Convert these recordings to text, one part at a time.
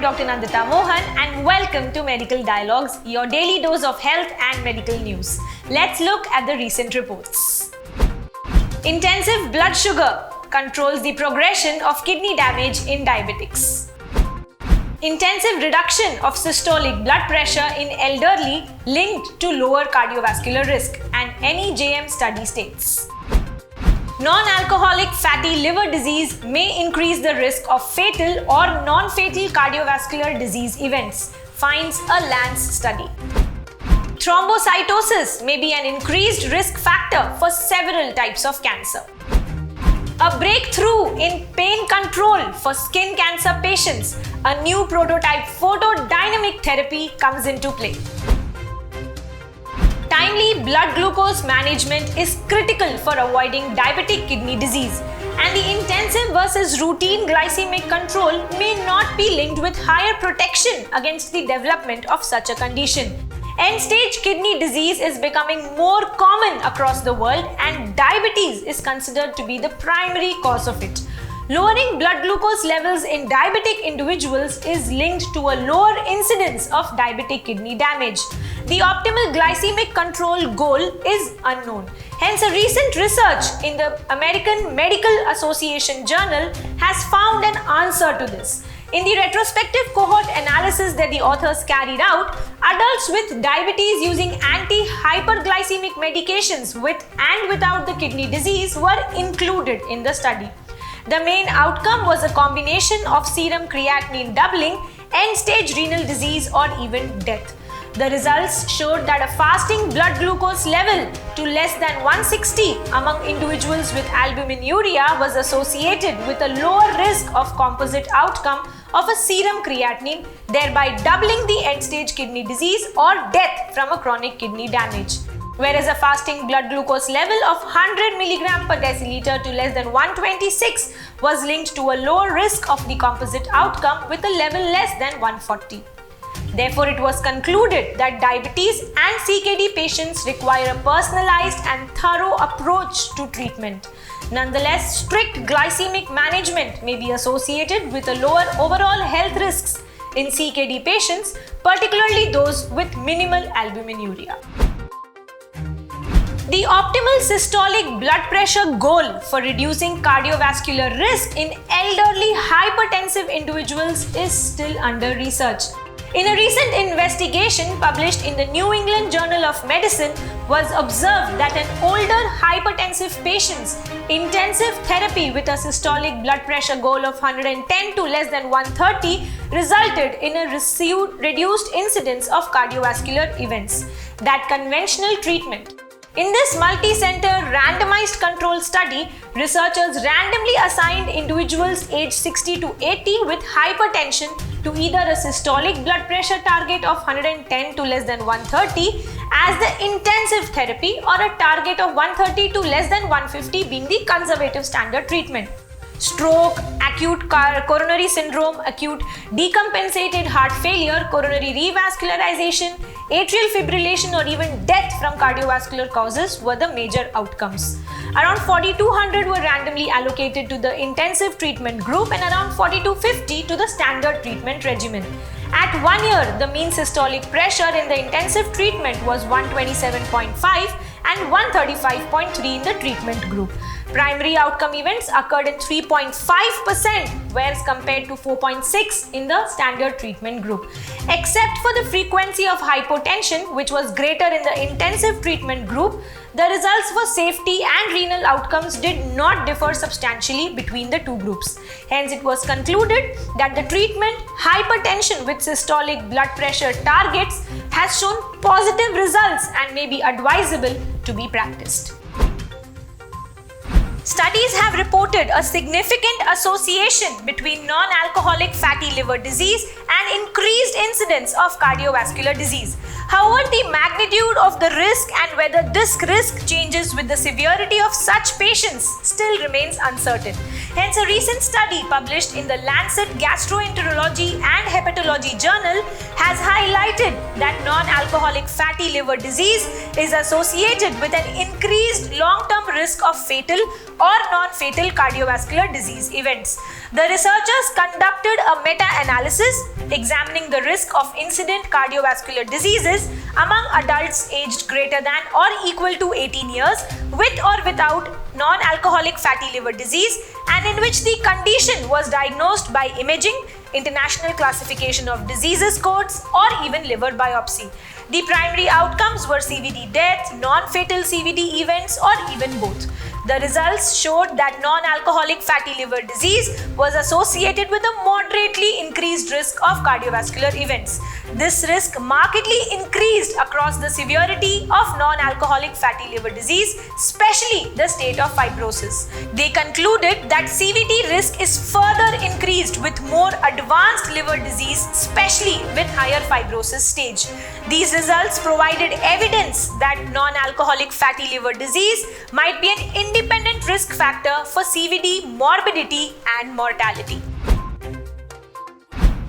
Dr. Nandita Mohan and welcome to Medical Dialogues, your daily dose of health and medical news. Let's look at the recent reports. Intensive blood sugar controls the progression of kidney damage in diabetics. Intensive reduction of systolic blood pressure in elderly linked to lower cardiovascular risk, and NEJM study states. Non-alcoholic fatty liver disease may increase the risk of fatal or non-fatal cardiovascular disease events, finds a Lance study. Thrombocytosis may be an increased risk factor for several types of cancer. A breakthrough in pain control for skin cancer patients, a new prototype photodynamic therapy comes into play. Timely blood glucose management is critical for avoiding diabetic kidney disease, and the intensive versus routine glycemic control may not be linked with higher protection against the development of such a condition. End-stage kidney disease is becoming more common across the world, and diabetes is considered to be the primary cause of it. Lowering blood glucose levels in diabetic individuals is linked to a lower incidence of diabetic kidney damage. The optimal glycemic control goal is unknown. Hence, a recent research in the American Medical Association Journal has found an answer to this. In the retrospective cohort analysis that the authors carried out, adults with diabetes using anti-hyperglycemic medications with and without the kidney disease were included in the study. The main outcome was a combination of serum creatinine doubling, end-stage renal disease, or even death. The results showed that a fasting blood glucose level to less than 160 among individuals with albuminuria was associated with a lower risk of composite outcome of a serum creatinine, thereby doubling the end-stage kidney disease or death from a chronic kidney damage. Whereas a fasting blood glucose level of 100 mg per deciliter to less than 126 was linked to a lower risk of the composite outcome with a level less than 140. Therefore, it was concluded that diabetes and CKD patients require a personalized and thorough approach to treatment. Nonetheless, strict glycemic management may be associated with a lower overall health risks in CKD patients, particularly those with minimal albuminuria. The optimal systolic blood pressure goal for reducing cardiovascular risk in elderly hypertensive individuals is still under research. In a recent investigation published in the New England Journal of Medicine, was observed that an older hypertensive patient's intensive therapy with a systolic blood pressure goal of 110 to less than 130 resulted in a reduced incidence of cardiovascular events that conventional treatment. In this multi-center randomized control study, researchers randomly assigned individuals aged 60 to 80 with hypertension to either a systolic blood pressure target of 110 to less than 130 as the intensive therapy, or a target of 130 to less than 150 being the conservative standard treatment. Stroke, acute coronary syndrome, acute decompensated heart failure, coronary revascularization, atrial fibrillation, or even death from cardiovascular causes were the major outcomes. Around 4,200 were randomly allocated to the intensive treatment group and around 4,250 to the standard treatment regimen. At 1 year, the mean systolic pressure in the intensive treatment was 127.5 and 135.3 in the treatment group. Primary outcome events occurred in 3.5%, whereas compared to 4.6% in the standard treatment group. Except for the frequency of hypotension, which was greater in the intensive treatment group, the results for safety and renal outcomes did not differ substantially between the two groups. Hence, it was concluded that the treatment hypertension with systolic blood pressure targets has shown positive results and may be advisable to be practiced. Studies have reported a significant association between non-alcoholic fatty liver disease and increased incidence of cardiovascular disease. However, the magnitude of the risk and whether this risk changes with the severity of such patients still remains uncertain. Hence, a recent study published in the Lancet Gastroenterology and Hepatology Journal has highlighted that non-alcoholic fatty liver disease is associated with an increased long-term risk of fatal or non-fatal cardiovascular disease events. The researchers conducted a meta-analysis examining the risk of incident cardiovascular diseases among adults aged greater than or equal to 18 years with or without non-alcoholic fatty liver disease, and in which the condition was diagnosed by imaging, International Classification of Diseases codes, or even liver biopsy. The primary outcomes were CVD death, non-fatal CVD events, or even both. The results showed that non-alcoholic fatty liver disease was associated with a moderately increased risk of cardiovascular events. This risk markedly increased across the severity of non-alcoholic fatty liver disease, especially the state of fibrosis. They concluded that CVD risk is further increased with more advanced liver disease, especially with higher fibrosis stage. These results provided evidence that non-alcoholic fatty liver disease might be an independent risk factor for CVD morbidity and mortality.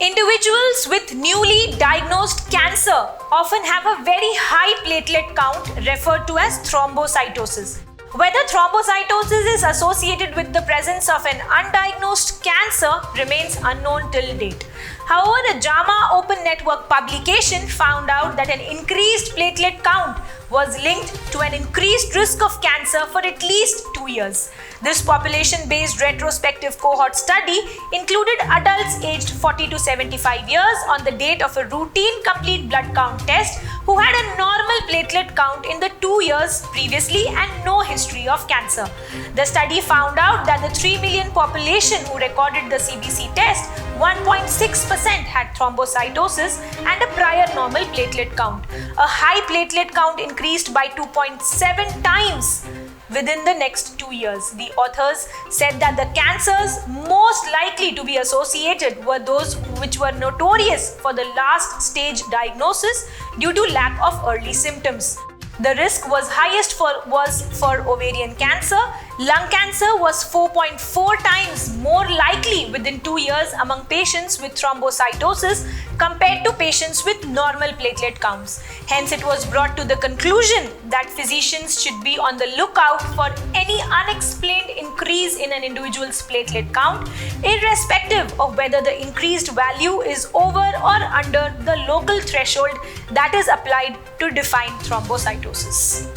Individuals with newly diagnosed cancer often have a very high platelet count referred to as thrombocytosis. Whether thrombocytosis is associated with the presence of an undiagnosed cancer remains unknown till date. However, a JAMA Open Network publication found out that an increased platelet count was linked to an increased risk of cancer for at least 2 years. This population-based retrospective cohort study included adults aged 40 to 75 years on the date of a routine complete blood count test who had a normal platelet count in the 2 years previously and no history of cancer. The study found out that the 3 million population who recorded the CBC test, 1.6% had thrombocytosis and a prior normal platelet count. A high platelet count increased by 2.7 times within the next 2 years. The authors said that the cancers most likely to be associated were those which were notorious for the last stage diagnosis due to lack of early symptoms. The risk was highest for ovarian cancer. Lung cancer was 4.4 times more likely within 2 years among patients with thrombocytosis compared to patients with normal platelet counts. Hence, it was brought to the conclusion that physicians should be on the lookout for any unexplained increase in an individual's platelet count, irrespective of whether the increased value is over or under the local threshold that is applied to define thrombocytosis.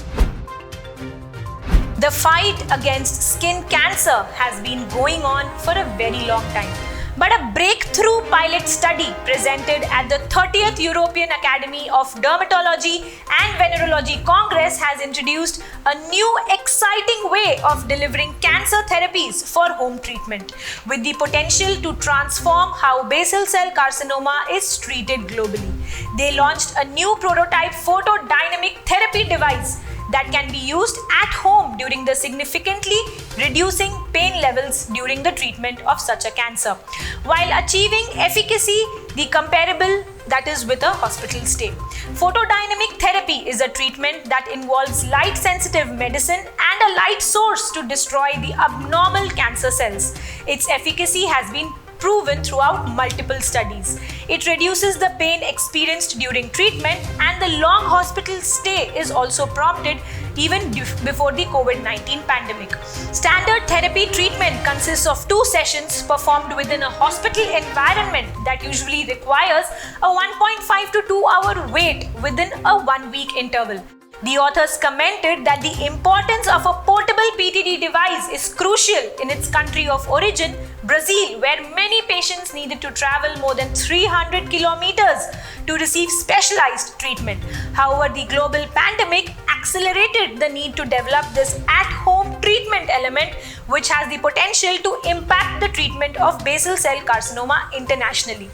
The fight against skin cancer has been going on for a very long time. But a breakthrough pilot study presented at the 30th European Academy of Dermatology and Venereology Congress has introduced a new exciting way of delivering cancer therapies for home treatment, with the potential to transform how basal cell carcinoma is treated globally. They launched a new prototype photodynamic therapy device that can be used at home during the significantly reducing pain levels during the treatment of such a cancer, while achieving efficacy the comparable that is with a hospital stay. Photodynamic therapy is a treatment that involves light-sensitive medicine and a light source to destroy the abnormal cancer cells. Its efficacy has been proven throughout multiple studies. It reduces the pain experienced during treatment, and the long hospital stay is also prompted even before the COVID-19 pandemic. Standard therapy treatment consists of 2 sessions performed within a hospital environment that usually requires a 1.5 to 2 hour wait within a 1 week interval. The authors commented that the importance of a portable PTD device is crucial in its country of origin, Brazil, where many patients needed to travel more than 300 kilometers to receive specialized treatment. However, the global pandemic accelerated the need to develop this at-home treatment element, which has the potential to impact the treatment of basal cell carcinoma internationally.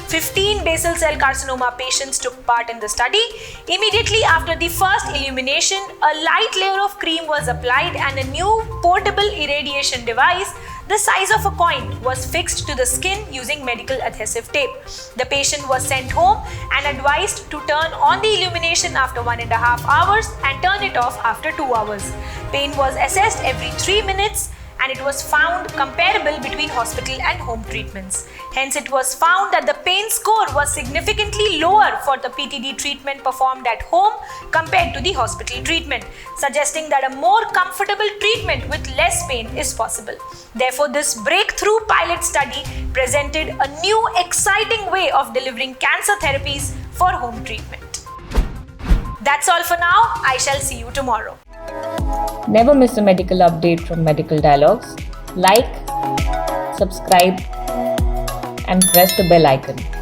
15 basal cell carcinoma patients took part in the study. Immediately after the first illumination, a light layer of cream was applied and a new portable irradiation device the size of a coin was fixed to the skin using medical adhesive tape. The patient was sent home and advised to turn on the illumination after 1.5 hours and turn it off after 2 hours. Pain was assessed every 3 minutes and it was found comparable between hospital and home treatments. Hence, it was found that the pain score was significantly lower for the PTD treatment performed at home compared to the hospital treatment, suggesting that a more comfortable treatment with less pain is possible. Therefore, this breakthrough pilot study presented a new exciting way of delivering cancer therapies for home treatment. That's all for now. I shall see you tomorrow. Never miss a medical update from Medical Dialogues. Like, subscribe, and press the bell icon.